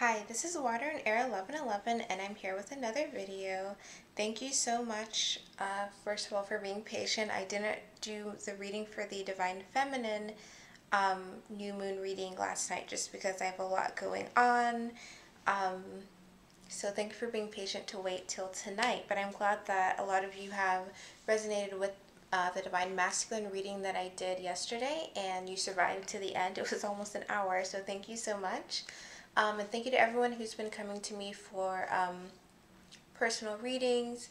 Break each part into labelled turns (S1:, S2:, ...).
S1: Hi, this is Water and Air 1111 and I'm here with another video. Thank you so much, first of all, for being patient. I didn't do the reading for the Divine Feminine new moon reading last night just because I have a lot going on. So thank you for being patient to wait till tonight. But I'm glad that a lot of you have resonated with the Divine Masculine reading that I did yesterday and you survived to the end. It was almost an hour, so thank you so much. And thank you to everyone who's been coming to me for personal readings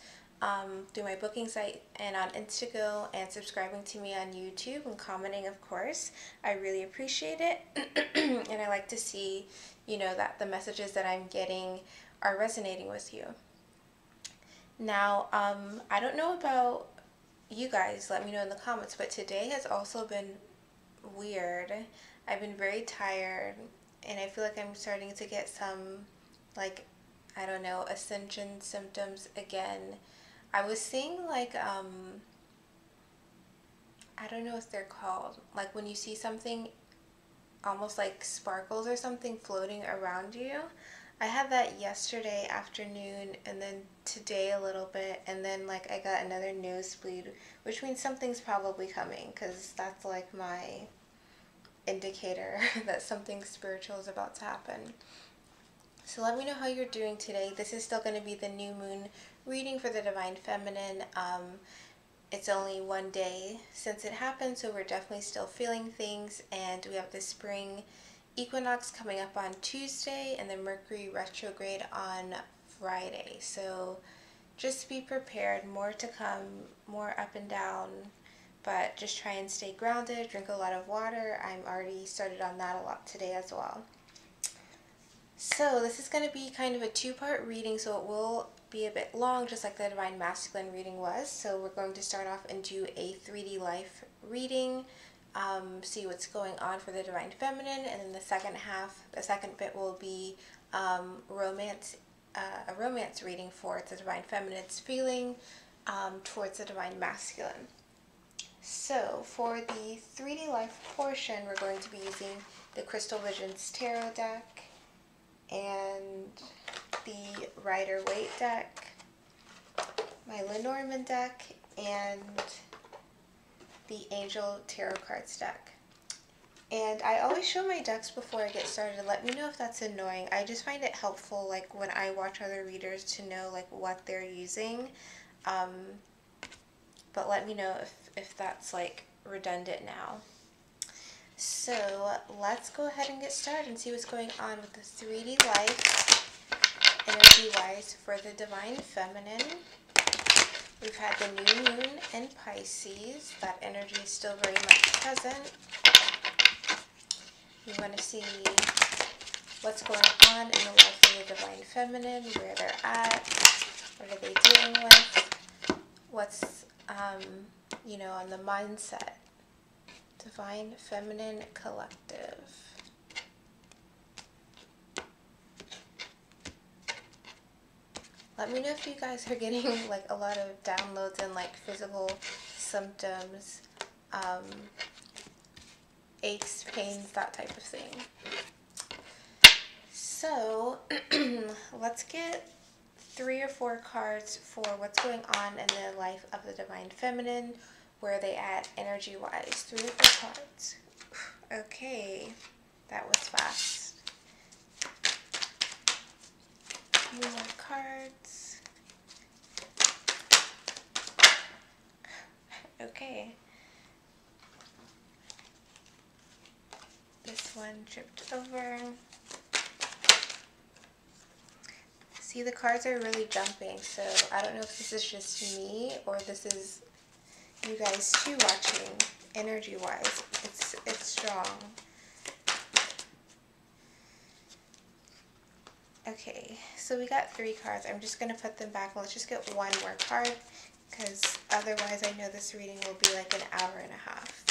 S1: through my booking site and on Instago, and subscribing to me on YouTube and commenting, of course. I really appreciate it. And I like to see, that the messages that I'm getting are resonating with you. Now, I don't know about you guys, let me know in the comments, but today has also been weird. I've been very tired and I feel like I'm starting to get some, I don't know, ascension symptoms again. I was seeing I don't know what they're called, like when you see something almost like sparkles or something floating around you. I had that yesterday afternoon and then today a little bit, and then I got another nosebleed, which means something's probably coming because that's like my indicator that something spiritual is about to happen. So let me know how you're doing today. This is still going to be the new moon reading for the Divine Feminine. It's only one day since it happened, so we're definitely still feeling things, and we have the spring equinox coming up on Tuesday and the Mercury retrograde on Friday. So just be prepared, more to come, more up and down, but just try and stay grounded, drink a lot of water. I'm already started on that a lot today as well. So this is going to be kind of a two-part reading, so it will be a bit long, just like the Divine Masculine reading was. So we're going to start off and do a 3D life reading, see what's going on for the Divine Feminine, and then the second bit will be a romance reading for the Divine Feminine's feeling towards the Divine Masculine. So for the 3D life portion, we're going to be using the Crystal Visions Tarot deck and the Rider-Waite deck, my Lenormand deck, and the Angel Tarot Cards deck. And I always show my decks before I get started. Let me know if that's annoying. I just find it helpful, when I watch other readers, to know what they're using. But let me know if that's redundant now. So let's go ahead and get started and see what's going on with the 3D life energy-wise for the Divine Feminine. We've had the new moon in Pisces. That energy is still very much present. You want to see what's going on in the life of the Divine Feminine, where they're at, what are they dealing with, what's, on the mindset. Divine Feminine Collective. Let me know if you guys are getting a lot of downloads and physical symptoms, aches, pains, that type of thing. So let's get 3 or 4 cards for what's going on in the life of the Divine Feminine. Where are they at energy-wise? 3 or 4 cards. Okay, that was fast. A few more cards. Okay. This one tripped over. See, the cards are really jumping, so I don't know if this is just me or this is you guys too watching energy-wise. It's strong. Okay, so we got 3 cards. I'm just going to put them back. Let's just get 1 more card, because otherwise I know this reading will be an hour and a half.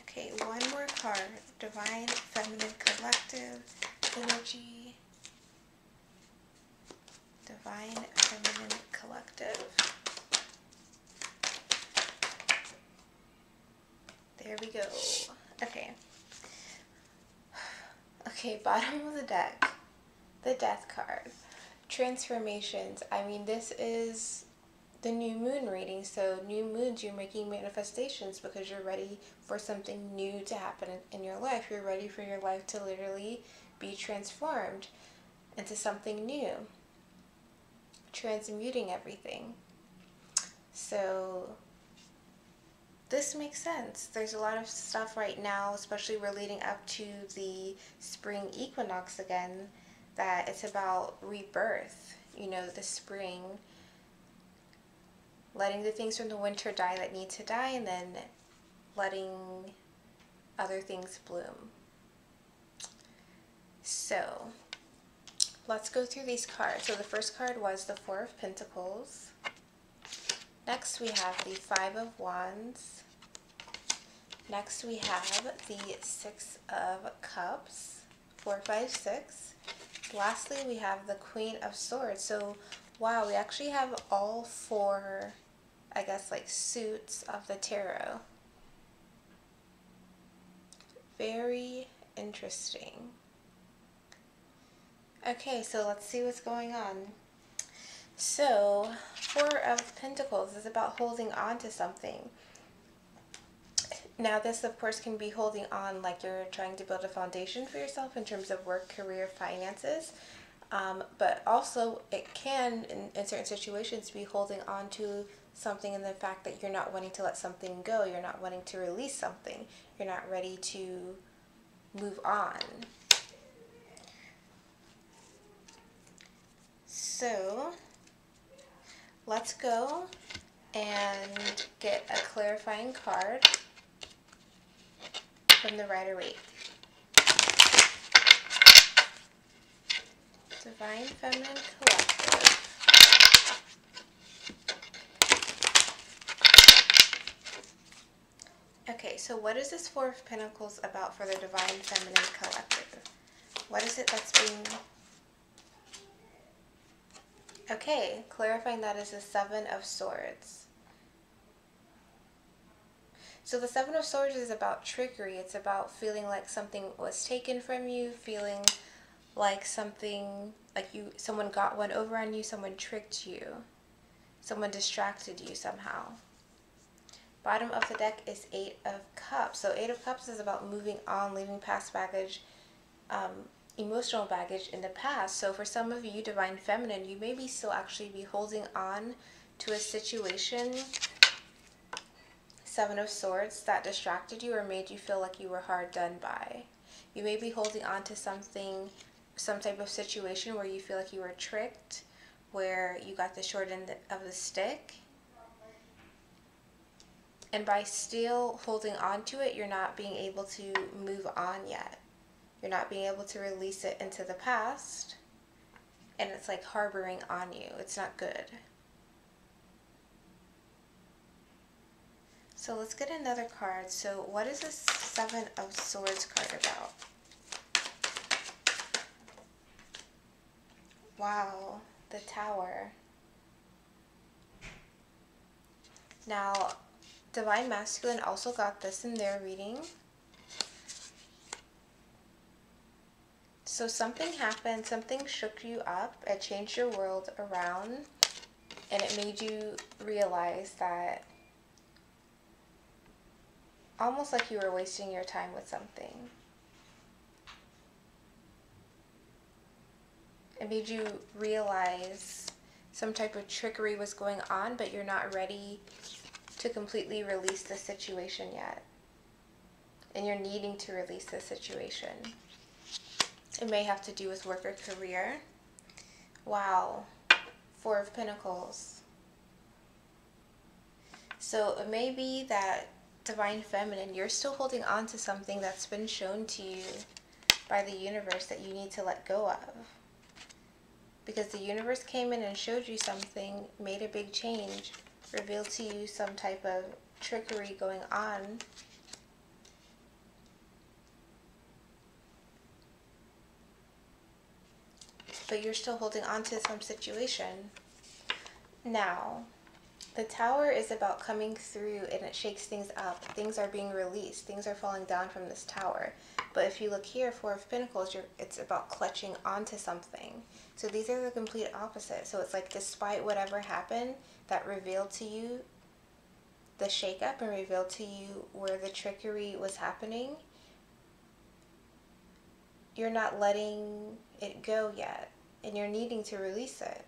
S1: Okay, 1 more card. Divine Feminine Collective energy. Divine Feminine Collective. okay. Okay, bottom of the deck, the Death card. Transformations. I mean, this is the new moon reading. So new moons, you're making manifestations because you're ready for something new to happen in your life. You're ready for your life to literally be transformed into something new, transmuting everything. So this makes sense. There's a lot of stuff right now, especially we're leading up to the spring equinox again, that it's about rebirth. You know, the spring, letting the things from the winter die that need to die, and then letting other things bloom. So let's go through these cards. So the first card was the Four of Pentacles. Next we have the Five of Wands. Next we have the Six of Cups. 4, 5, 6. Lastly we have the Queen of Swords. So wow, we actually have all four, I guess, like suits of the tarot. Very interesting. Okay, so let's see what's going on. So, Four of Pentacles is about holding on to something. Now, this, of course, can be holding on like you're trying to build a foundation for yourself in terms of work, career, finances. But also, it can, in certain situations, be holding on to something in the fact that you're not wanting to let something go. You're not wanting to release something. You're not ready to move on. So let's go and get a clarifying card from the Rider-Waite. Divine Feminine Collective. Okay, so what is this Four of Pentacles about for the Divine Feminine Collective? What is it that's being... Okay, clarifying that is the Seven of Swords. So the Seven of Swords is about trickery. It's about feeling like something was taken from you, feeling like something, like someone got one over on you, someone tricked you, someone distracted you somehow. Bottom of the deck is Eight of Cups. So Eight of Cups is about moving on, leaving past baggage, emotional baggage in the past. So for some of you, Divine Feminine, you maybe still actually be holding on to a situation, Seven of Swords, that distracted you or made you feel like you were hard done by. You may be holding on to something, some type of situation where you feel like you were tricked, where you got the short end of the stick. And by still holding on to it, you're not being able to move on yet. You're not being able to release it into the past. And it's like harboring on you. It's not good. So let's get another card. So what is this Seven of Swords card about? Wow, the Tower. Now, Divine Masculine also got this in their reading. So something happened, something shook you up, it changed your world around, and it made you realize that almost like you were wasting your time with something. It made you realize some type of trickery was going on, but you're not ready to completely release the situation yet. And you're needing to release the situation. It may have to do with work or career. Wow. Four of Pentacles. So it may be that Divine Feminine, you're still holding on to something that's been shown to you by the universe that you need to let go of. Because the universe came in and showed you something, made a big change, revealed to you some type of trickery going on. But you're still holding on to some situation. Now, The Tower is about coming through, and it shakes things up. Things are being released. Things are falling down from this tower. But if you look here, Four of Pentacles, it's about clutching onto something. So these are the complete opposite. So it's like, despite whatever happened that revealed to you the shakeup and revealed to you where the trickery was happening, you're not letting it go yet, and you're needing to release it.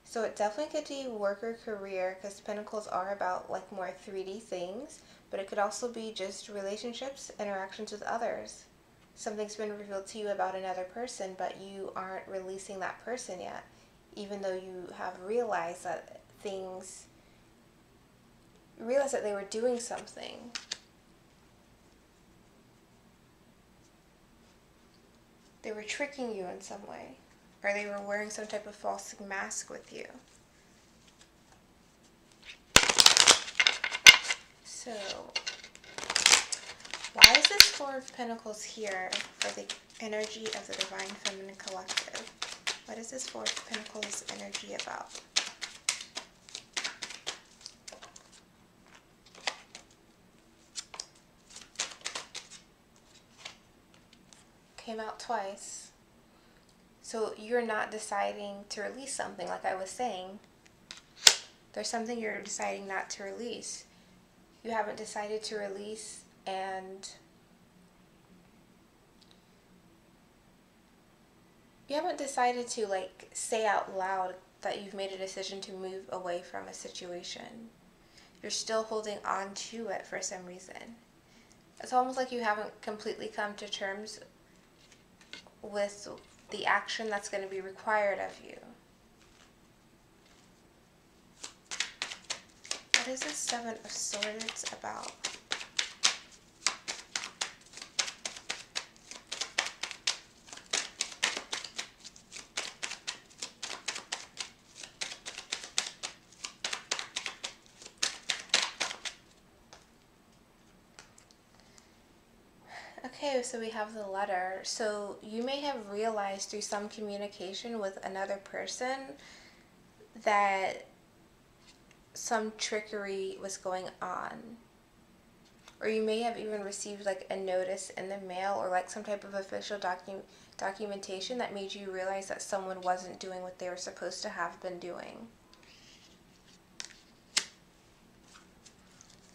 S1: So it definitely could be work or career, because Pentacles are about like more 3D things, but it could also be just relationships, interactions with others. Something's been revealed to you about another person, but you aren't releasing that person yet, even though you have realized that they were doing something. They were tricking you in some way, or they were wearing some type of false mask with you. So, why is this Four of Pentacles here for the energy of the Divine Feminine Collective? What is this Four of Pentacles energy about? Came out twice. So you're not deciding to release something, like I was saying. There's something you're deciding not to release. You haven't decided to release, and you haven't decided to like say out loud that you've made a decision to move away from a situation. You're still holding on to it for some reason. It's almost like you haven't completely come to terms with the action that's going to be required of you. What is this Seven of Swords about? Okay, so we have the letter. So you may have realized through some communication with another person that some trickery was going on. Or you may have even received like a notice in the mail, or like some type of official documentation that made you realize that someone wasn't doing what they were supposed to have been doing.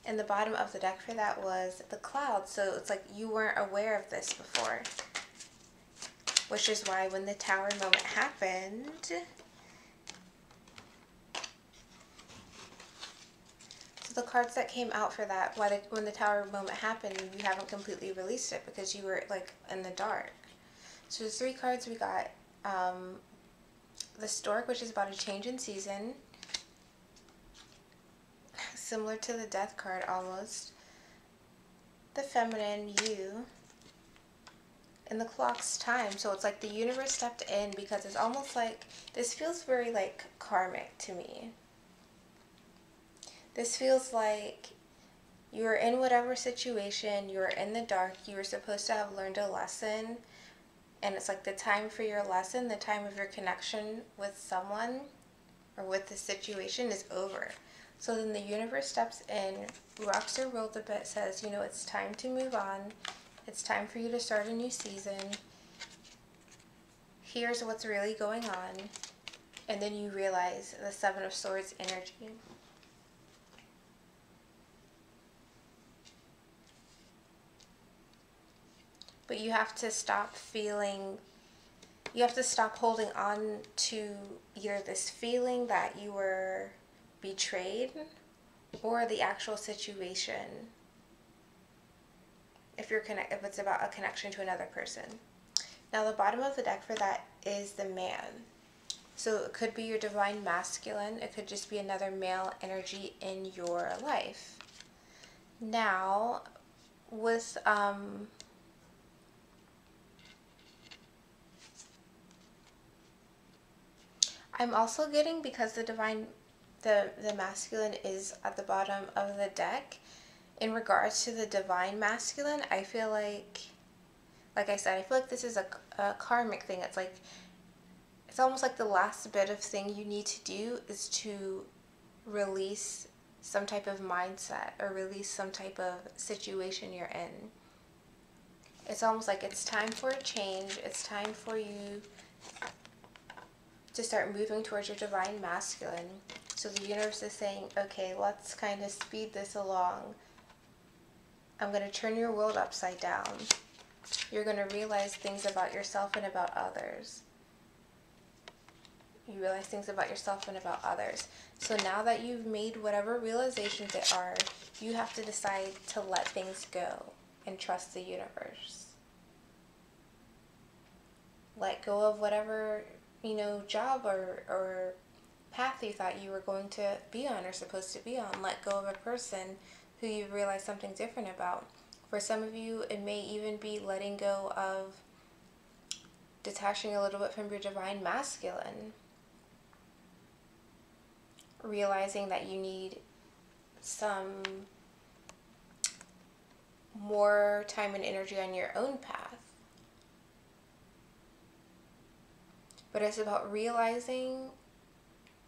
S1: And the bottom of the deck for that was the Cloud. So it's like you weren't aware of this before. Which is why when the Tower moment happened, so the cards that came out for that, when the Tower moment happened, you haven't completely released it because you were like in the dark. So the 3 cards we got, the Stork, which is about a change in season, similar to the Death card almost, the Feminine, you, and the Clock's time. So it's like the universe stepped in, because it's almost like, this feels very like karmic to me. This feels like you were in whatever situation, you were in the dark, you were supposed to have learned a lesson, and it's like the time for your lesson, the time of your connection with someone or with the situation is over. So then the universe steps in, rocks your world a bit, says, you know, it's time to move on. It's time for you to start a new season. Here's what's really going on. And then you realize the Seven of Swords energy. But you have to stop holding on to either this feeling that you were betrayed or the actual situation, if it's about a connection to another person. Now the bottom of the deck for that is the Man. So it could be your Divine Masculine, it could just be another male energy in your life. Now with I'm also getting, because the masculine is at the bottom of the deck, in regards to the Divine Masculine, I feel like I said, I feel like this is a karmic thing. It's it's almost like the last bit of thing you need to do is to release some type of mindset or release some type of situation you're in. It's almost like it's time for a change. It's time for you to start moving towards your divine masculine. So the universe is saying, okay, let's kind of speed this along. I'm going to turn your world upside down. You're going to realize things about yourself and about others. You realize things about yourself and about others. So now that you've made whatever realizations there are, you have to decide to let things go and trust the universe. Let go of whatever, job or path you thought you were going to be on or supposed to be on. Let go of a person who you realize something different about. For some of you, it may even be letting go of detaching a little bit from your divine masculine. Realizing that you need some more time and energy on your own path. But it's about realizing,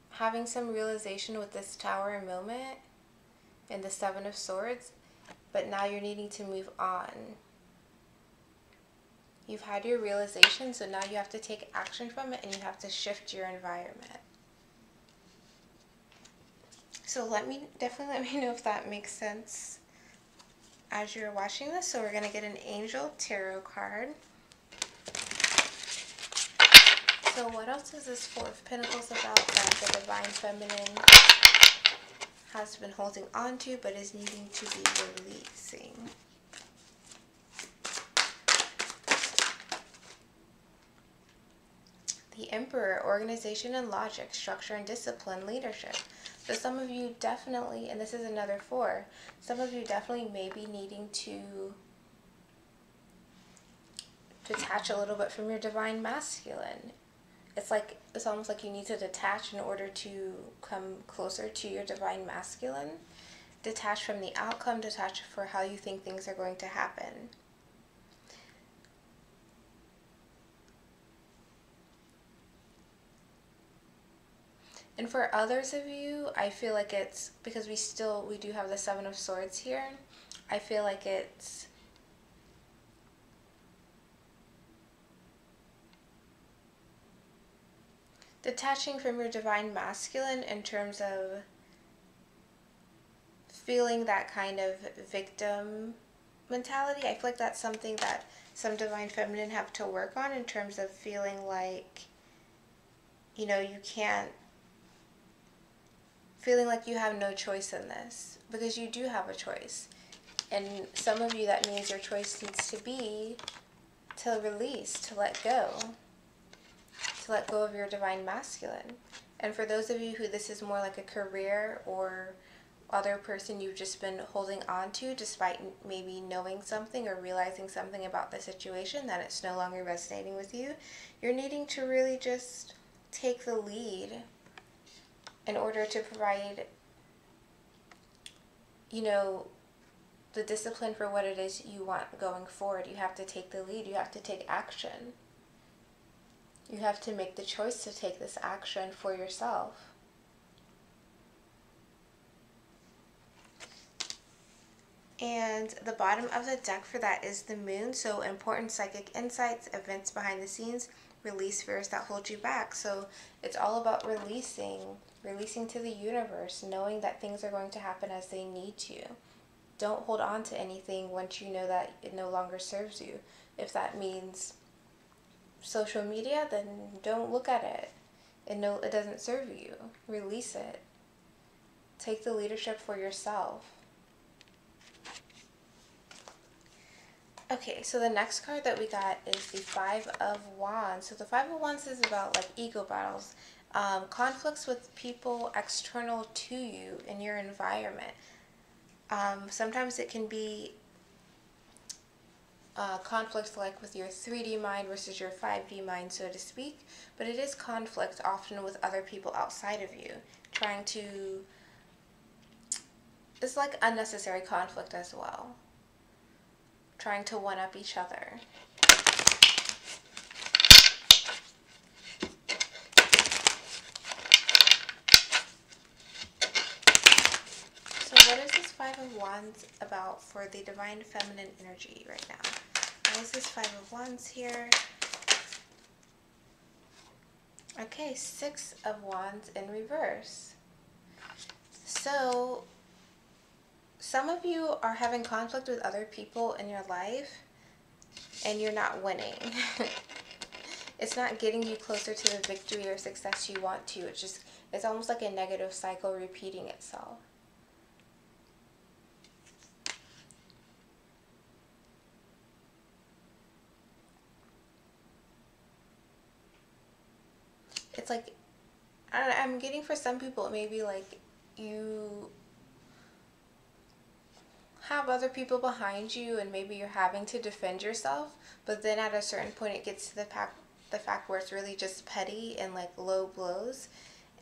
S1: having some realization with this Tower moment and the Seven of Swords, but now you're needing to move on. You've had your realization, so now you have to take action from it and you have to shift your environment. So definitely let me know if that makes sense as you're watching this. So we're going to get an Angel Tarot card. So what else is this Four of Pentacles about that the Divine Feminine has been holding on to but is needing to be releasing? The Emperor, organization and logic, structure and discipline, leadership. So some of you definitely, and this is another four, some of you definitely may be needing to detach a little bit from your divine masculine. It's almost like you need to detach in order to come closer to your divine masculine. Detach from the outcome, detach for how you think things are going to happen. And for others of you, I feel like it's, because we do have the Seven of Swords here, I feel like it's detaching from your divine masculine in terms of feeling that kind of victim mentality. I feel like that's something that some divine feminine have to work on in terms of feeling like, you can't, feeling like you have no choice in this, because you do have a choice. And some of you, that means your choice needs to be to release, to let go of your divine masculine. And for those of you who this is more like a career or other person you've just been holding on to despite maybe knowing something or realizing something about the situation, that it's no longer resonating with you, you're needing to really just take the lead in order to provide, the discipline for what it is you want going forward. You have to take the lead. You have to take action. You have to make the choice to take this action for yourself. And the bottom of the deck for that is the Moon. So important psychic insights, events behind the scenes, release fears that hold you back. So it's all about releasing to the universe, knowing that things are going to happen as they need to. Don't hold on to anything once you know that it no longer serves you. If that means social media, then don't look at it. It doesn't serve you. Release it. Take the leadership for yourself. Okay, so the next card that we got is the Five of Wands. So the Five of Wands is about like ego battles, conflicts with people external to you in your environment. Sometimes it can be conflict like with your 3D mind versus your 5D mind, so to speak. But it is conflict often with other people outside of you. It's like unnecessary conflict as well. Trying to one-up each other. Five of Wands about for the Divine Feminine energy right now? Why is this Five of Wands here? Okay, Six of Wands in reverse. So, some of you are having conflict with other people in your life and you're not winning. It's not getting you closer to the victory or success you want to. It's almost like a negative cycle repeating itself. It's like, I don't know, I'm getting for some people, maybe like you have other people behind you and maybe you're having to defend yourself, but then at a certain point it gets to the fact where it's really just petty and like low blows,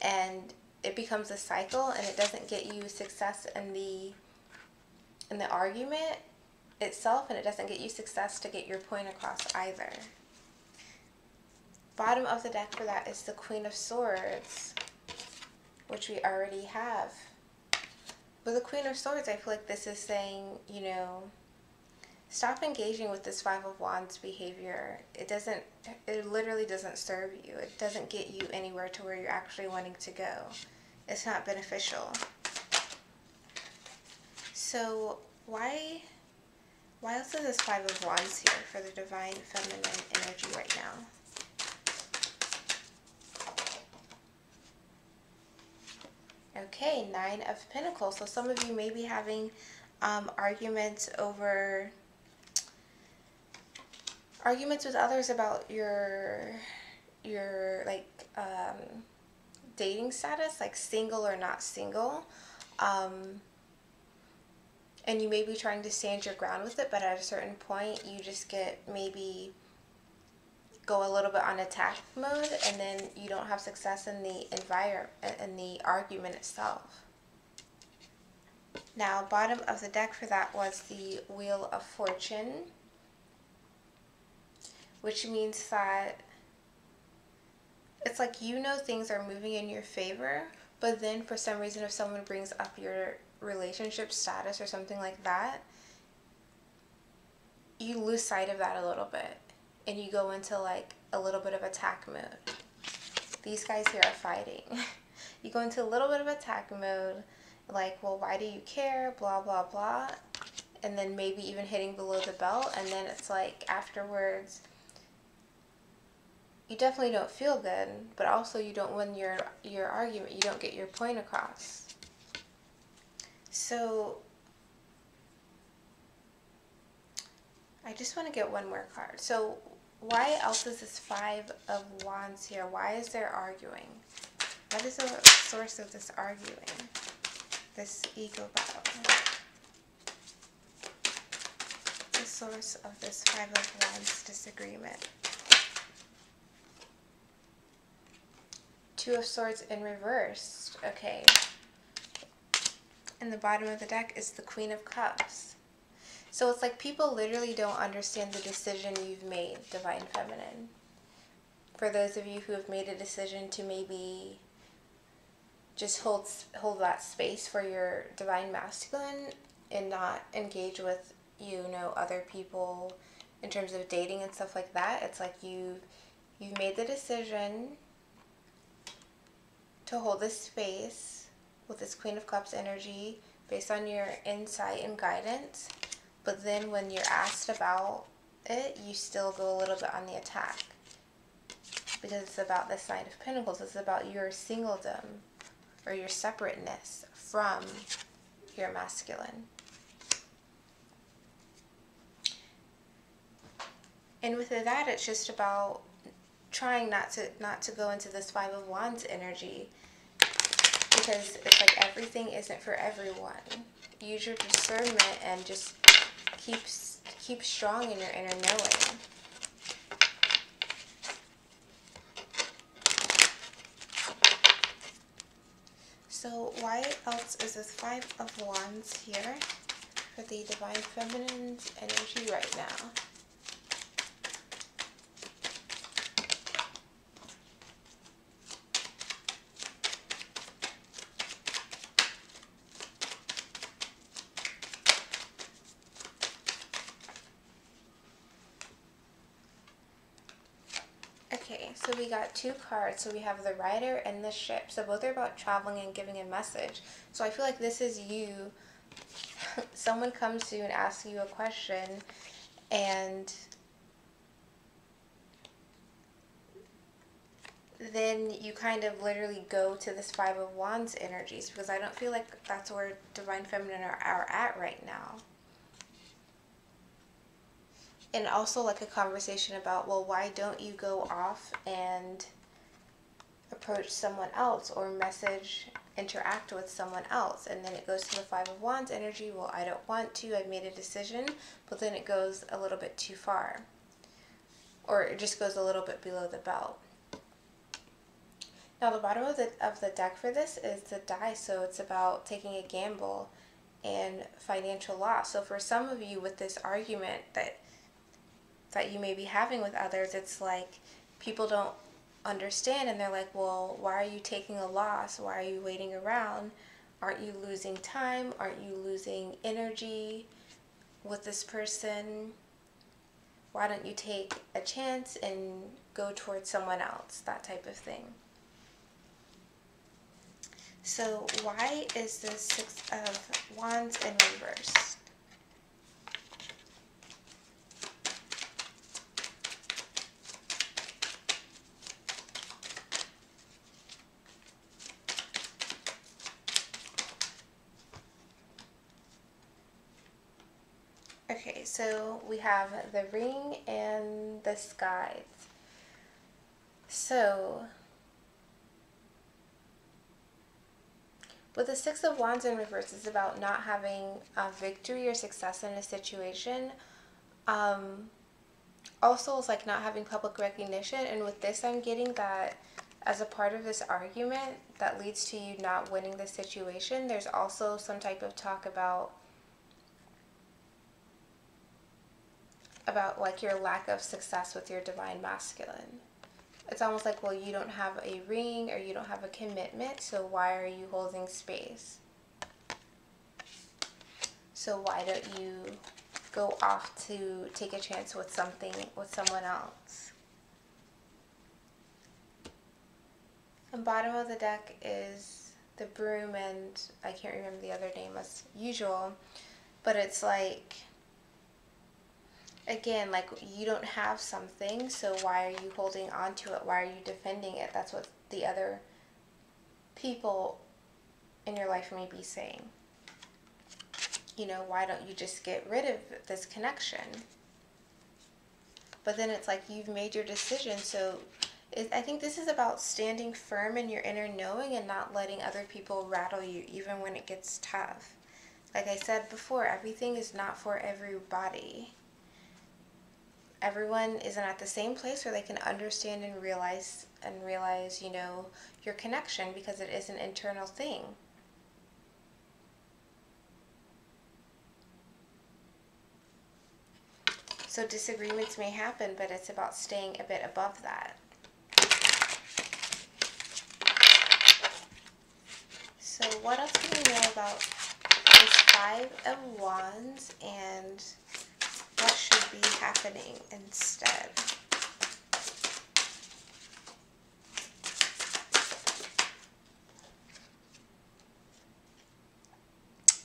S1: and it becomes a cycle and it doesn't get you success in the argument itself, and it doesn't get you success to get your point across either. Bottom of the deck for that is the Queen of Swords, which we already have. With the Queen of Swords, I feel like this is saying, you know, stop engaging with this Five of Wands behavior. It literally doesn't serve you. It doesn't get you anywhere to where you're actually wanting to go. It's not beneficial. So why else is this Five of Wands here for the Divine Feminine energy right now? Okay, Nine of Pentacles. So some of you may be having arguments with others about your like dating status, like single or not single. And you may be trying to stand your ground with it, but at a certain point you just maybe go a little bit on attack mode, and then you don't have success in the argument itself. Now, bottom of the deck for that was the Wheel of Fortune, which means that it's like, you know, things are moving in your favor, but then for some reason if someone brings up your relationship status or something like that, you lose sight of that a little bit and you go into like a little bit of attack mode. These guys here are fighting. You go into a little bit of attack mode, like, well, why do you care, blah blah blah, and then maybe even hitting below the belt, and then it's like afterwards you definitely don't feel good, but also you don't win your argument, you don't get your point across. So I just want to get one more card. So why else is this Five of Wands here? Why is there arguing? What is the source of this arguing? This ego battle. The source of this Five of Wands disagreement. Two of Swords in reverse. Okay. And the bottom of the deck is the Queen of Cups. So it's like people literally don't understand the decision you've made, Divine Feminine. For those of you who have made a decision to maybe just hold that space for your Divine Masculine and not engage with, you know, other people in terms of dating and stuff like that. It's like you've made the decision to hold this space with this Queen of Cups energy based on your insight and guidance. But then when you're asked about it, you still go a little bit on the attack. Because it's about this Nine of Pentacles. It's about your singledom or your separateness from your masculine. And with that, it's just about trying not to go into this Five of Wands energy, because it's like everything isn't for everyone. Use your discernment and just keep strong in your inner knowing. So why else is this Five of Wands here for the Divine Feminine's energy right now? So we got two cards. So we have the Rider and the Ship. So both are about traveling and giving a message. So I feel like this is you. Someone comes to you and asks you a question, and then you kind of literally go to this Five of Wands energies, because I don't feel like that's where Divine Feminine are at right now. And also like a conversation about, well, why don't you go off and approach someone else or interact with someone else? And then it goes to the Five of Wands energy. Well, I don't want to, I've made a decision, but then it goes a little bit too far, or it just goes a little bit below the belt. Now the bottom of the deck for this is the Dice, so it's about taking a gamble and financial loss. So for some of you with this argument that you may be having with others, it's like people don't understand, and they're like, well, why are you taking a loss? Why are you waiting around? Aren't you losing time? Aren't you losing energy with this person? Why don't you take a chance and go towards someone else? That type of thing. So why is this Six of Wands in reverse? Okay, so we have the Ring and the Scythe. So with the Six of Wands in reverse, it's about not having a victory or success in a situation. Also, it's like not having public recognition. And with this, I'm getting that as a part of this argument that leads to you not winning the situation, there's also some type of talk about like your lack of success with your Divine Masculine. It's almost like, well, you don't have a ring or you don't have a commitment, so why are you holding space? So why don't you go off to take a chance with someone else? And bottom of the deck is the Broom, and I can't remember the other name as usual, but it's like, again, like you don't have something, so why are you holding on to it? Why are you defending it? That's what the other people in your life may be saying. You know, why don't you just get rid of this connection? But then it's like you've made your decision, so I think this is about standing firm in your inner knowing and not letting other people rattle you, even when it gets tough. Like I said before, everything is not for everybody. Everyone isn't at the same place where they can understand and realize, you know, your connection, because it is an internal thing. So disagreements may happen, but it's about staying a bit above that. So what else can we know about this Five of Wands, and what should be happening instead?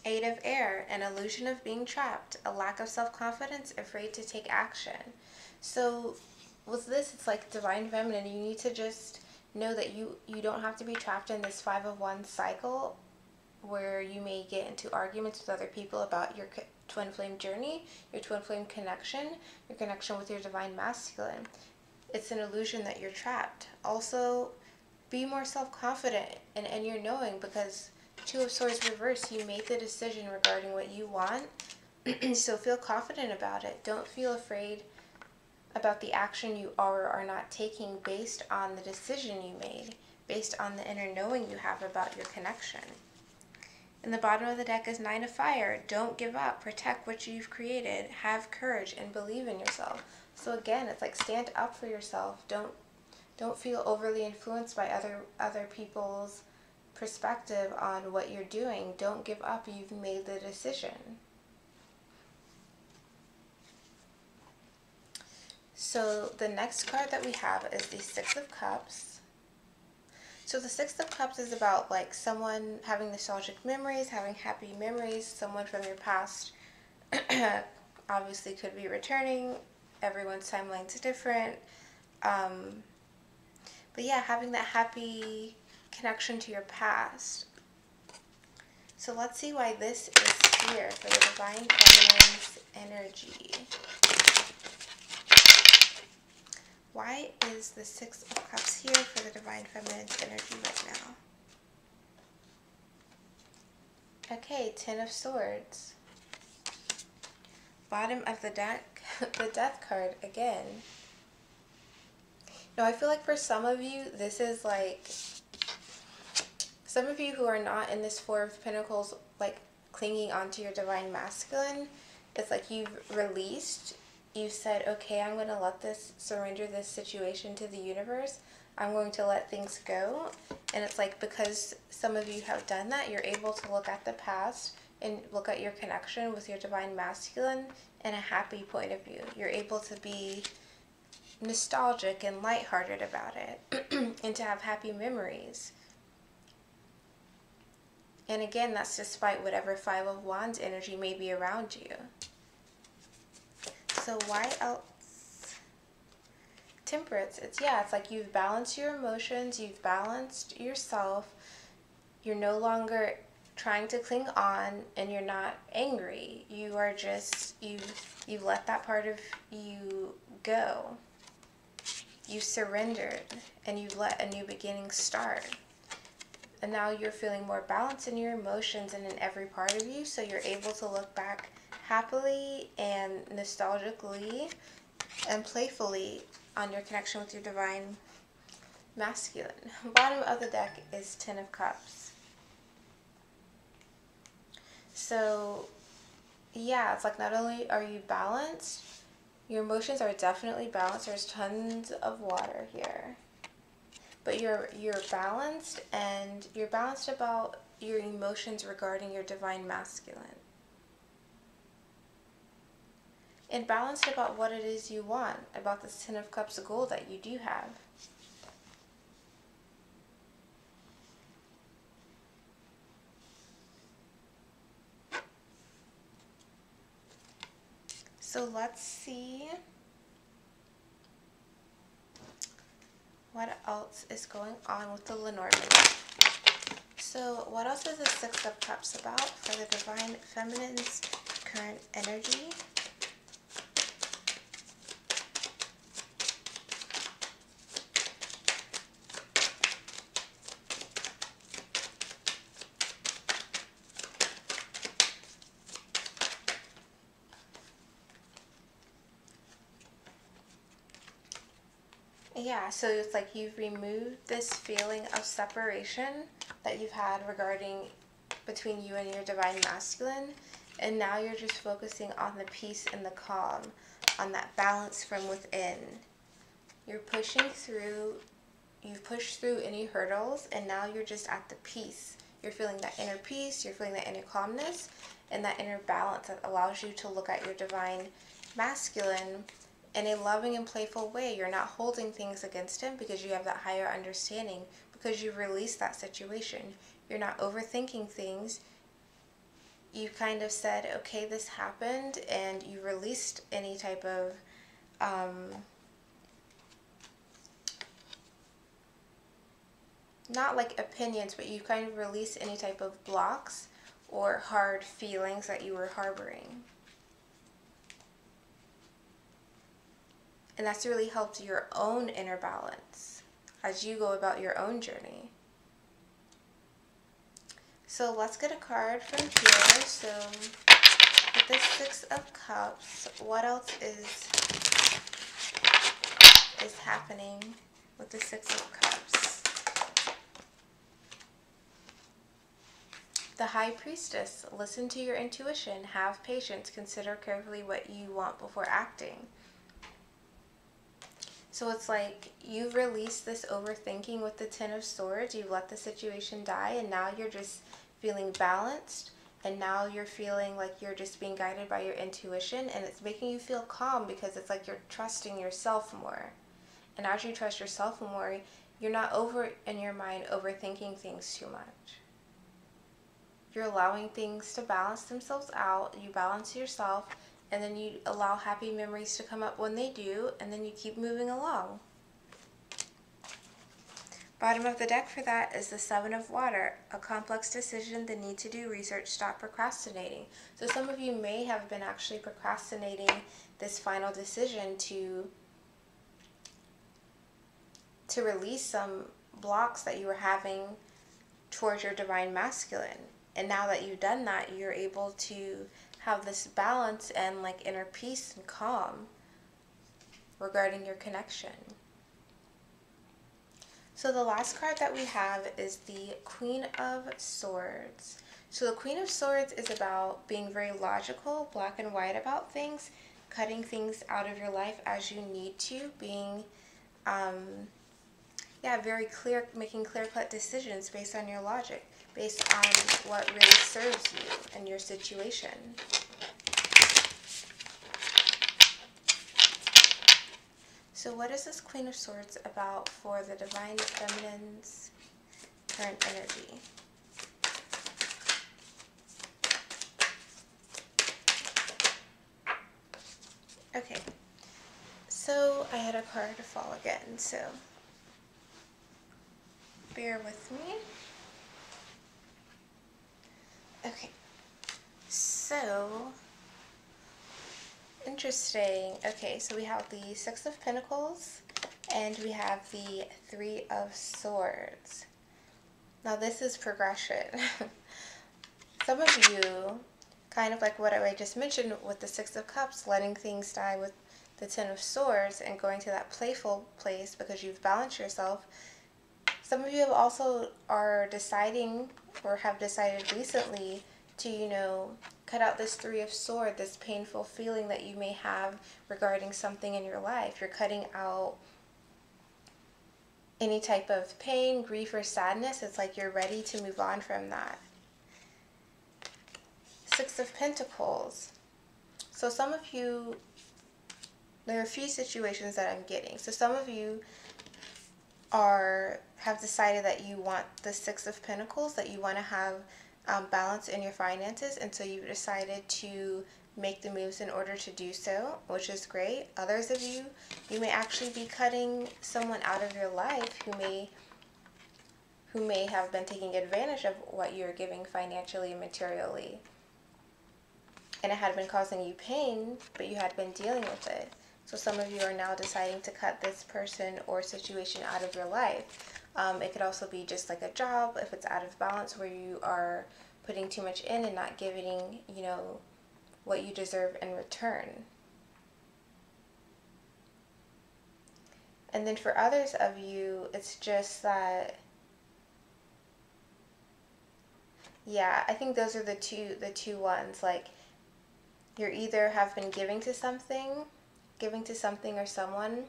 S1: Eight of Air, an illusion of being trapped, a lack of self-confidence, afraid to take action. So with this, it's like Divine Feminine, you need to just know that you don't have to be trapped in this Five of Wands cycle where you may get into arguments with other people about your twin flame journey, your twin flame connection, your connection with your Divine Masculine. It's an illusion that you're trapped. Also, be more self-confident in your knowing, because Two of Swords reverse, you made the decision regarding what you want, so feel confident about it. Don't feel afraid about the action you are or are not taking based on the decision you made, based on the inner knowing you have about your connection. And the bottom of the deck is Nine of Fire. Don't give up. Protect what you've created. Have courage and believe in yourself. So again, it's like stand up for yourself. Don't feel overly influenced by other people's perspective on what you're doing. Don't give up. You've made the decision. So the next card that we have is the Six of Cups. So the Six of Cups is about like someone having nostalgic memories, having happy memories, someone from your past obviously could be returning. Everyone's timeline's different. But yeah, having that happy connection to your past. So let's see why this is here for the Divine Feminine's energy. Why is the Six of Cups here for the Divine Feminine's energy right now? Okay, Ten of Swords. Bottom of the deck, the Death card again. Now I feel like for some of you, this is like, some of you who are not in this Four of Pentacles, like clinging onto your Divine Masculine, it's like you've released. You said, okay, I'm going to let this, surrender this situation to the universe. I'm going to let things go. And it's like, because some of you have done that, you're able to look at the past and look at your connection with your Divine Masculine in a happy point of view. You're able to be nostalgic and lighthearted about it and to have happy memories. And again, that's despite whatever Five of Wands energy may be around you. So why else? Temperance. It's like you've balanced your emotions, you've balanced yourself. You're no longer trying to cling on, and you're not angry. You are just, you've let that part of you go. You surrendered, and you've let a new beginning start. And now you're feeling more balanced in your emotions and in every part of you, so you're able to look back happily and nostalgically and playfully on your connection with your Divine Masculine. Bottom of the deck is Ten of Cups. So yeah, it's like not only are you balanced, your emotions are definitely balanced. There's tons of water here. But you're balanced, and you're balanced about your emotions regarding your Divine Masculine. And balanced about what it is you want, about this Ten of Cups of gold that you do have. So let's see what else is going on with the Lenormand. So what else is the Six of Cups about for the Divine Feminine's current energy? Yeah, so it's like you've removed this feeling of separation that you've had regarding between you and your Divine Masculine, and now you're just focusing on the peace and the calm, on that balance from within. You're pushing through, you've pushed through any hurdles, and now you're just at the peace. You're feeling that inner peace, you're feeling that inner calmness, and that inner balance that allows you to look at your Divine Masculine in a loving and playful way. You're not holding things against him because you have that higher understanding, because you've released that situation. You're not overthinking things. You kind of said, okay, this happened, and you released any type of not like opinions, but you kind of released any type of blocks or hard feelings that you were harboring. And that's really helped your own inner balance as you go about your own journey. So let's get a card from here. So with the Six of Cups, what else is happening with the Six of Cups? The High Priestess. Listen to your intuition. Have patience. Consider carefully what you want before acting. So it's like you've released this overthinking with the Ten of Swords. You've let the situation die, and now you're just feeling balanced and now you're feeling like you're just being guided by your intuition, and it's making you feel calm because it's like you're trusting yourself more. And as you trust yourself more, you're not over in your mind overthinking things too much. You're allowing things to balance themselves out. You balance yourself, and then you allow happy memories to come up when they do, and then you keep moving along. Bottom of the deck for that is the Seven of Water. A complex decision, the need to do research, stop procrastinating. So some of you may have been actually procrastinating this final decision to release some blocks that you were having towards your divine masculine. And now that you've done that, you're able to have this balance and like inner peace and calm regarding your connection. So the last card that we have is the Queen of Swords. So the Queen of Swords is about being very logical, black and white about things, cutting things out of your life as you need to, being, very clear, making clear-cut decisions based on your logic, based on what really serves you and your situation. So what is this Queen of Swords about for the Divine Feminine's current energy? Okay, so I had a card to fall again, so bear with me. Okay, so interesting. Okay, so we have the Six of Pentacles and we have the Three of Swords. Now this is progression. Some of you, kind of like what I just mentioned with the Six of Cups, letting things die with the Ten of Swords and going to that playful place because you've balanced yourself. Some of you have also are deciding or have decided recently to, cut out this Three of Swords, this painful feeling that you may have regarding something in your life. You're cutting out any type of pain, grief, or sadness. It's like you're ready to move on from that. Six of Pentacles. So some of you, there are a few situations that I'm getting. So some of you have decided that you want the Six of Pentacles, that you want to have balance in your finances, and so you've decided to make the moves in order to do so, which is great. Others of you, you may actually be cutting someone out of your life who may have been taking advantage of what you're giving financially and materially, and it had been causing you pain, but you had been dealing with it. So some of you are now deciding to cut this person or situation out of your life. It could also be just like a job, if it's out of balance, where you are putting too much in and not giving, what you deserve in return. And then for others of you, it's just that, I think those are the two ones. Like, you're either have been giving to something or someone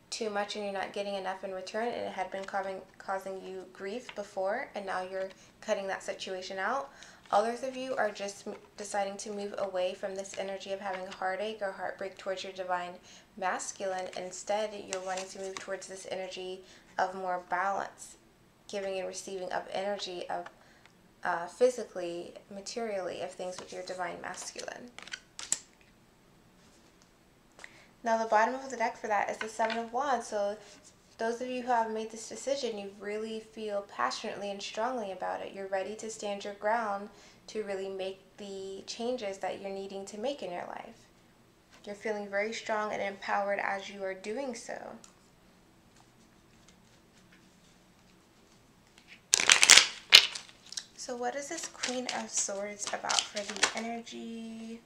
S1: too much and you're not getting enough in return, and it had been causing you grief before, and now you're cutting that situation out. Others of you are just deciding to move away from this energy of having a heartache or heartbreak towards your divine masculine. Instead, you're wanting to move towards this energy of more balance, giving and receiving of energy of physically, materially, of things with your divine masculine. Now the bottom of the deck for that is the Seven of Wands. So those of you who have made this decision, you really feel passionately and strongly about it. You're ready to stand your ground to really make the changes that you're needing to make in your life. You're feeling very strong and empowered as you are doing so. So what is this Queen of Swords about for the energy?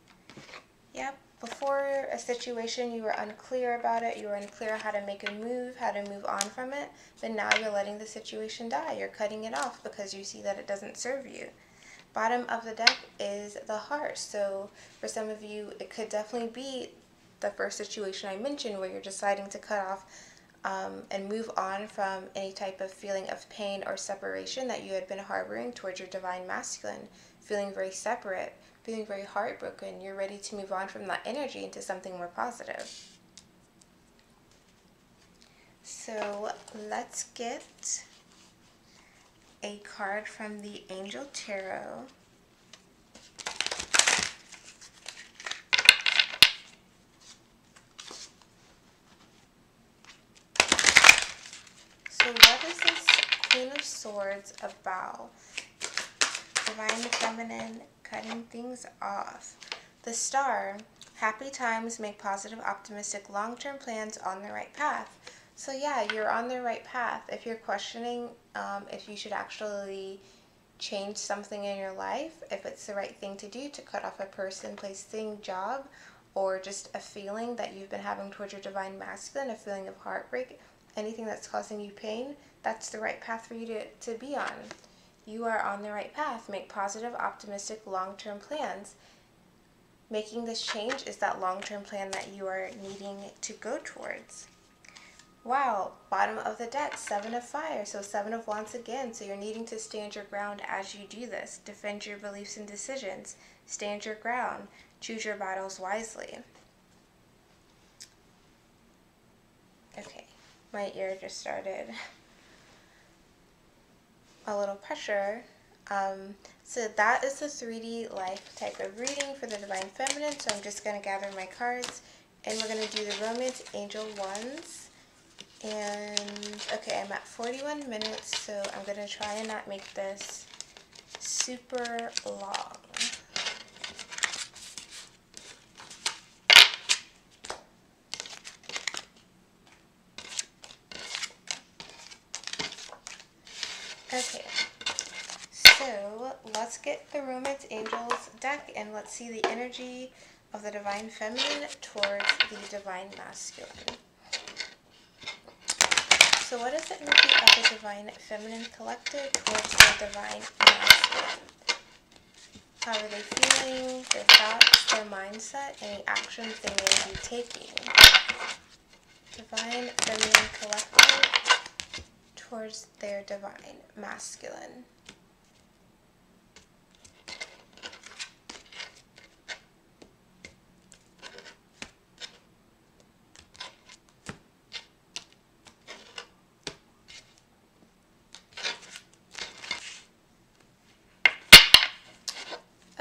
S1: Yep. Before a situation, you were unclear about it. You were unclear how to make a move, how to move on from it. But now you're letting the situation die. You're cutting it off because you see that it doesn't serve you. Bottom of the deck is the Heart. So for some of you, it could definitely be the first situation I mentioned where you're deciding to cut off and move on from any type of feeling of pain or separation that you had been harboring towards your divine masculine, feeling very separate, feeling very heartbroken. You're ready to move on from that energy into something more positive. So let's get a card from the Angel Tarot. So what is this Queen of Swords about? Divine Feminine, cutting things off. The Star, happy times make positive, optimistic, long-term plans on the right path. So yeah, you're on the right path. If you're questioning if you should actually change something in your life, if it's the right thing to do to cut off a person, place, thing, job, or just a feeling that you've been having towards your divine masculine, a feeling of heartbreak, anything that's causing you pain, that's the right path for you to be on. You are on the right path. Make positive, optimistic, long-term plans. Making this change is that long-term plan that you are needing to go towards. Wow, bottom of the deck, Seven of Fire, so Seven of Wands again. So you're needing to stand your ground as you do this. Defend your beliefs and decisions. Stand your ground. Choose your battles wisely. Okay, my ear just started a little pressure. So that is the 3D life type of reading for the Divine Feminine. So I'm just going to gather my cards and we're going to do the Romance Angel ones. And okay, I'm at 41 minutes, so I'm going to try and not make this super long. Okay, so let's get the Romance Angels deck and let's see the energy of the Divine Feminine towards the Divine Masculine. So what is the energy of the Divine Feminine Collective towards the Divine Masculine? How are they feeling, their thoughts, their mindset, any actions they may be taking? Divine Feminine Collective towards their Divine Masculine.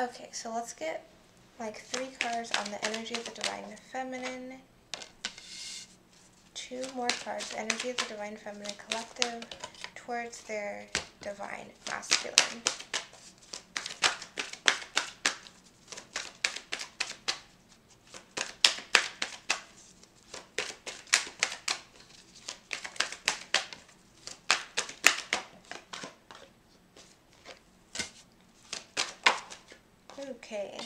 S1: Okay, so let's get like 3 cards on the energy of the Divine Feminine. 2 more cards, energy of the Divine Feminine Collective towards their Divine Masculine. Okay,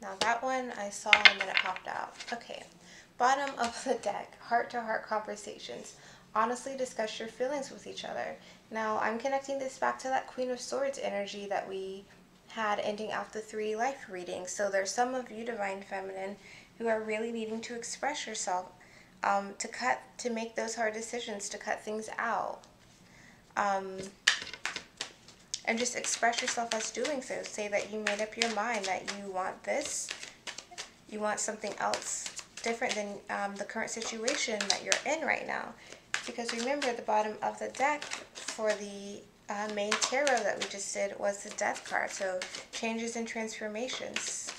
S1: now that one I saw and then it popped out. Okay, bottom of the deck, heart-to-heart conversations. Honestly discuss your feelings with each other. Now I'm connecting this back to that Queen of Swords energy that we had ending out the 3 life readings. So there's some of you, Divine Feminine, who are really needing to express yourself, to make those hard decisions, to cut things out. And just express yourself as doing so. Say that you made up your mind that you want this, you want something else different than the current situation that you're in right now. Because remember, the bottom of the deck for the main tarot that we just did was the Death card. So changes and transformations.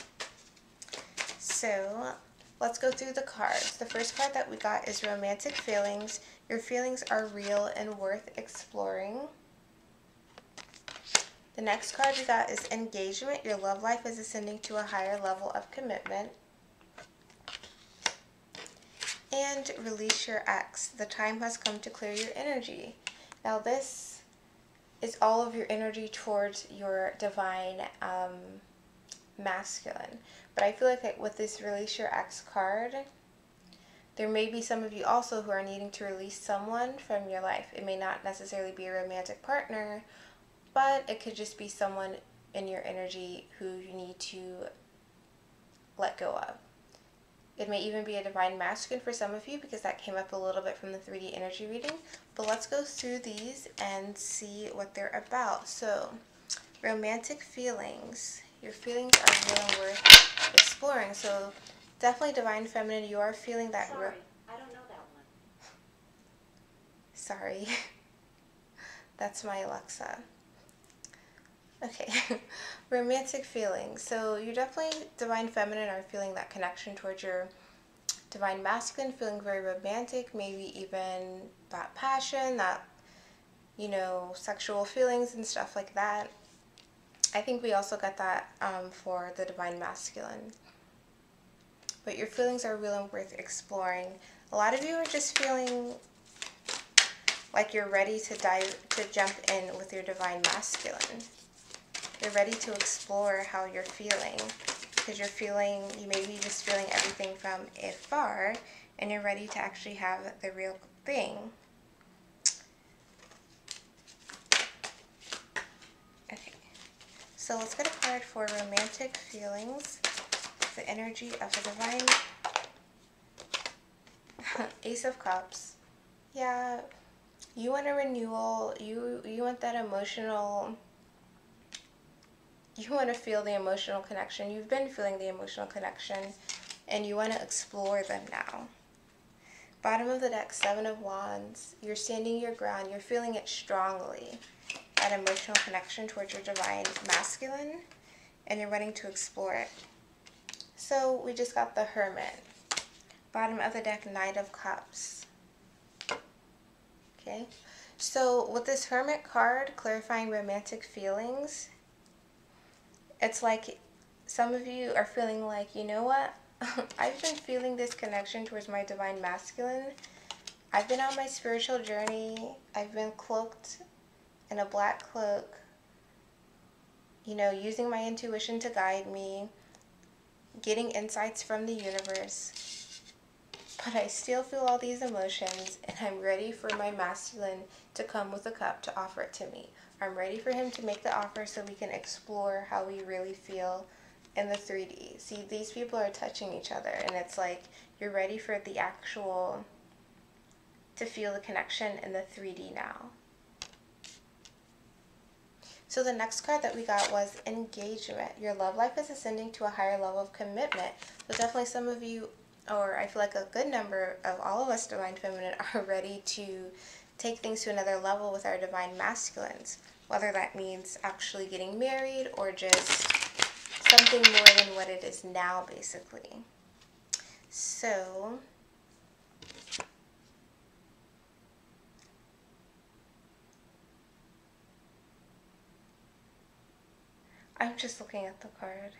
S1: So let's go through the cards. The first card that we got is Romantic Feelings. Your feelings are real and worth exploring. The next card we got is Engagement. Your love life is ascending to a higher level of commitment. And Release Your Ex. The time has come to clear your energy. Now this is all of your energy towards your Divine Masculine. But I feel like with this Release Your Ex card, there may be some of you also who are needing to release someone from your life. It may not necessarily be a romantic partner, but it could just be someone in your energy who you need to let go of. It may even be a divine masculine for some of you because that came up a little bit from the 3D energy reading. But let's go through these and see what they're about. So, romantic feelings. Your feelings are real worth exploring. So, definitely divine feminine, you are feeling that.
S2: Sorry, I don't know that one.
S1: Sorry. That's my Alexa. Okay. Romantic feelings. So, you definitely, divine feminine, are feeling that connection towards your divine masculine, feeling very romantic, maybe even that passion, that, sexual feelings and stuff like that. I think we also got that for the divine masculine. But your feelings are really worth exploring. A lot of you are just feeling like you're ready to jump in with your divine masculine. You're ready to explore how you're feeling. Because you may be just feeling everything from afar, and you're ready to actually have the real thing. Okay, so let's get a card for romantic feelings, the energy of the divine. Ace of Cups. Yeah, you want a renewal, you want that emotional, you want to feel the emotional connection. You've been feeling the emotional connection, and you want to explore them now. Bottom of the deck, Seven of Wands. You're standing your ground. You're feeling it strongly. That emotional connection towards your divine masculine, and you're wanting to explore it. So we just got the Hermit. Bottom of the deck, Knight of Cups. Okay. So with this Hermit card, clarifying romantic feelings, it's like some of you are feeling like, you know what? I've been feeling this connection towards my divine masculine. I've been on my spiritual journey. I've been cloaked in a black cloak, using my intuition to guide me, getting insights from the universe. But I still feel all these emotions, and I'm ready for my masculine to come with a cup to offer it to me. I'm ready for him to make the offer so we can explore how we really feel in the 3D. See, these people are touching each other, and it's like you're ready for the actual, to feel the connection in the 3D now. So the next card that we got was Engagement. Your love life is ascending to a higher level of commitment. So definitely some of you, or I feel like a good number of all of us divine feminine, are ready to take things to another level with our divine masculines. Whether that means actually getting married or just something more than what it is now, basically. So I'm just looking at the card.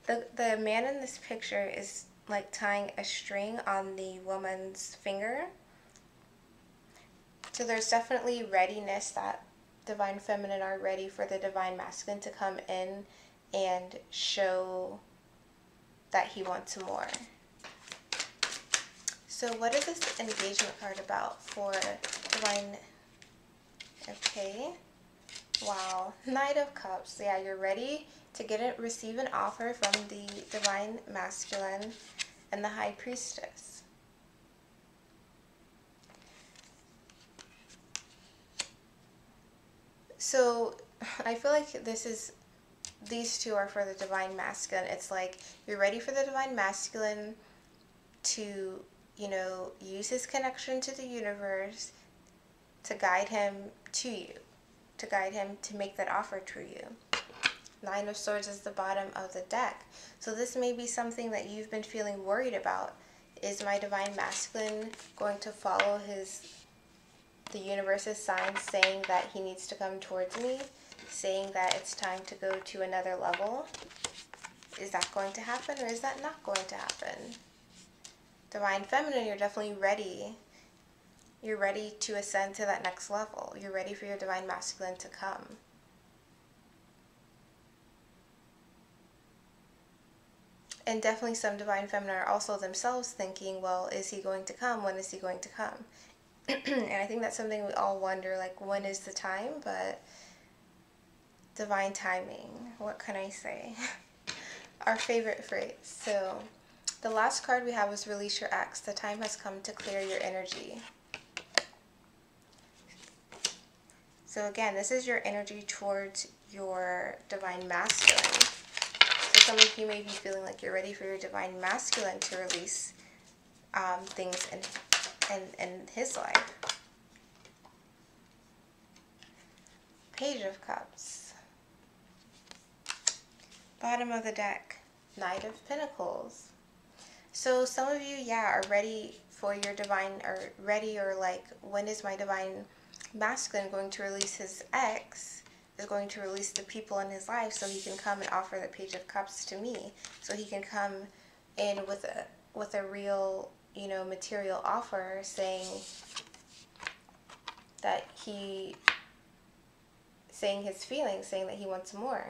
S1: The man in this picture is like tying a string on the woman's finger. So there's definitely readiness that divine feminine are ready for the divine masculine to come in and show that he wants more. So what is this engagement card about for divine? Okay. Wow. Knight of Cups. Yeah, you're ready to receive an offer from the divine masculine and the High Priestess. So I feel like these two are for the divine masculine. It's like you're ready for the divine masculine to, use his connection to the universe to guide him to you, to guide him to make that offer to you. Nine of Swords is the bottom of the deck. So this may be something that you've been feeling worried about. Is my divine masculine going to follow the universe's signs saying that he needs to come towards me, saying that it's time to go to another level? Is that going to happen, or is that not going to happen? Divine feminine, you're definitely ready. You're ready to ascend to that next level. You're ready for your divine masculine to come. And definitely some divine feminine are also themselves thinking, well, is he going to come? When is he going to come? And I think that's something we all wonder, like, when is the time? But divine timing, what can I say? Our favorite phrase. So The last card we have is Release Your Ex. The time has come to clear your energy. So again, this is your energy towards your divine masculine. So some of you may be feeling like you're ready for your divine masculine to release things in his life. Page of Cups. Bottom of the deck, Knight of Pentacles. So some of you, are ready for your divine, or like, when is my divine masculine going to release his ex, is going to release the people in his life so he can come and offer the Page of Cups to me, so he can come in with a real, material offer, saying his feelings, saying that he wants more.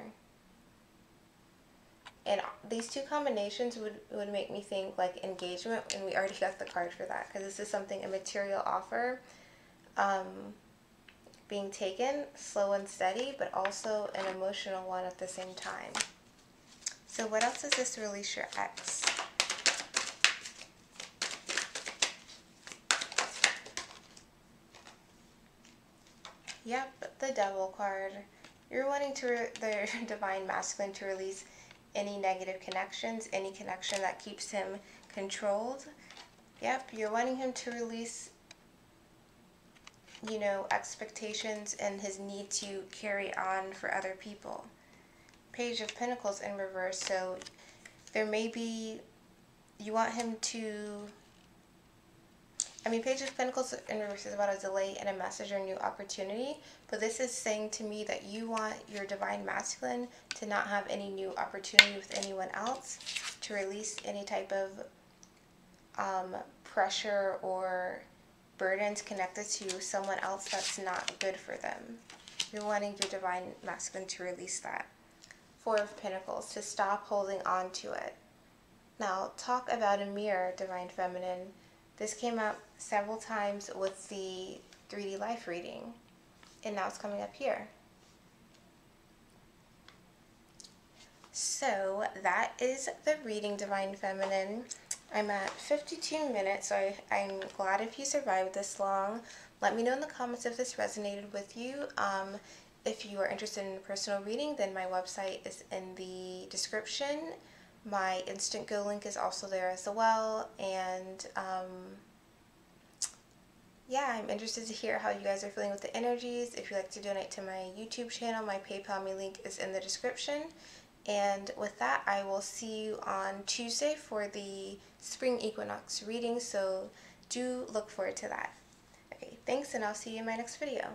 S1: And these two combinations would make me think like engagement, and we already got the card for that, because this is something, a material offer, being taken, slow and steady, but also an emotional one at the same time. So what else is this Release Your Ex? Yep, the Devil card. You're wanting the divine masculine to release any negative connections, any connection that keeps him controlled. Yep, you're wanting him to release, expectations and his need to carry on for other people. Page of Pentacles in reverse. So there may be, you want him to, Page of Pentacles in reverse is about a delay in a message or new opportunity, but this is saying to me that you want your divine masculine to not have any new opportunity with anyone else, to release any type of pressure or burdens connected to someone else that's not good for them. You're wanting your divine masculine to release that. Four of Pentacles, to stop holding on to it. Now, talk about a mirror, divine feminine. This came up several times with the 3D life reading, and now it's coming up here. So that is the reading, divine feminine. I'm at 52 minutes, so I'm glad if you survived this long. Let me know in the comments if this resonated with you. If you are interested in a personal reading, then my website is in the description. My Instant Go link is also there as well. And I'm interested to hear how you guys are feeling with the energies. If you'd like to donate to my YouTube channel, my PayPal link is in the description. And with that, I will see you on Tuesday for the spring equinox reading, so do look forward to that. Okay, thanks, and I'll see you in my next video.